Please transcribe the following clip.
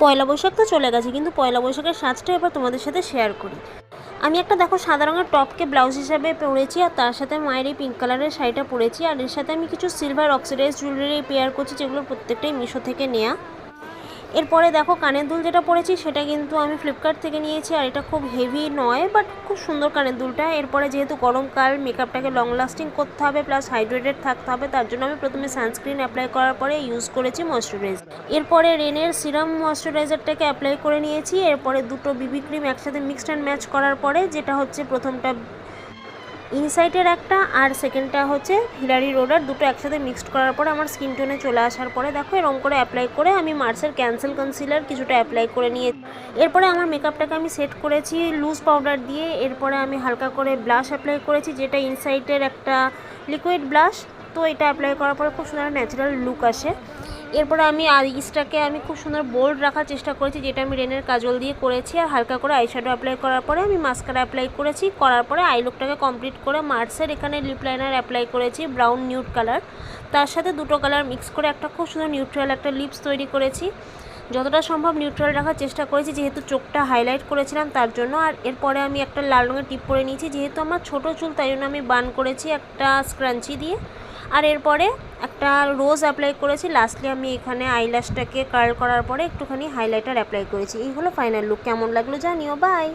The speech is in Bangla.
পয়লা বৈশাখ তো চলে গেছে, কিন্তু পয়লা বৈশাখের সাজটা এবার তোমাদের সাথে শেয়ার করি। আমি একটা দেখো সাদা রঙের টপকে ব্লাউজ হিসাবে পরেছি, আর তার সাথে মায়ের এই পিঙ্ক কালারের শাড়িটা পরেছি, আর এর সাথে আমি কিছু সিলভার অক্সিডাইজ জুয়েলারি পেয়ার করছি, যেগুলো প্রত্যেকটাই মিশো থেকে নেওয়া। এরপরে দেখো কানের দুল যেটা পরেছি সেটা কিন্তু আমি ফ্লিপকার্ট থেকে নিয়েছি, আর এটা খুব হেভি নয়, বাট খুব সুন্দর কানের দুলটা। এরপরে যেহেতু গরমকাল, মেকআপটাকে লং লাস্টিং করতে হবে প্লাস হাইড্রেটেড থাকতে হবে, তার জন্য আমি প্রথমে সানস্ক্রিন অ্যাপ্লাই করার পরে ইউজ করেছি ময়শ্চারাইজার। এরপরে রেনের সিরাম ময়শ্চারাইজারটাকে অ্যাপ্লাই করে নিয়েছি। এরপরে দুটো বিবি ক্রিম একসাথে মিক্সড অ্যান্ড ম্যাচ করার পরে, যেটা হচ্ছে প্রথমটা ইনসাইটের একটা আর সেকেন্ডটা হচ্ছে হিলারি রোডার, দুটো একসাথে মিক্সড করার পরে আমার স্কিন টোনে চলে আসার পরে দেখো এরকম করে অ্যাপ্লাই করে আমি মার্সের ক্যান্সেল কনসিলার কিছুটা অ্যাপ্লাই করে নিয়ে, এরপরে আমার মেকআপটাকে আমি সেট করেছি লুজ পাউডার দিয়ে। এরপরে আমি হালকা করে ব্লাশ অ্যাপ্লাই করেছি, যেটা ইনসাইটের একটা লিকুইড ব্লাশ। তো এটা অ্যাপ্লাই করার পরে খুব সুন্দর ন্যাচারাল লুক আসে। এরপরে আমি আইসটাকে আমি খুব সুন্দর বোল্ড রাখার চেষ্টা করেছি, যেটা আমি রেনের কাজল দিয়ে করেছি, আর হালকা করে আইশ্যাডো অ্যাপ্লাই করার পরে আমি মাস্কারা অ্যাপ্লাই করেছি। করার পরে আই লুকটাকে কমপ্লিট করে মার্সের এখানে লিপ লাইনার অ্যাপ্লাই করেছি ব্রাউন নিউড কালার, তার সাথে দুটো কালার মিক্স করে একটা খুব সুন্দর নিউট্রাল একটা লিপস তৈরি করেছি। যতটা সম্ভব নিউট্রাল রাখার চেষ্টা করেছি, যেহেতু চোখটা হাইলাইট করেছিলাম তার জন্য। আর এরপরে আমি একটা লাল রঙের টিপ পরে নিয়েছি, যেহেতু আমার ছোটো চুল তাই জন্য আমি বান করেছি একটা স্ক্রাঞ্চি দিয়ে। আর এরপরে একটা রোজ অ্যাপ্লাই করেছি। লাস্টলি আমি এখানে আইল্যাশটাকে কার্ল করার পরে একটুখানি হাইলাইটার অ্যাপ্লাই করেছি। এই হলো ফাইনাল লুক। কেমন লাগলো জানিও। বাই।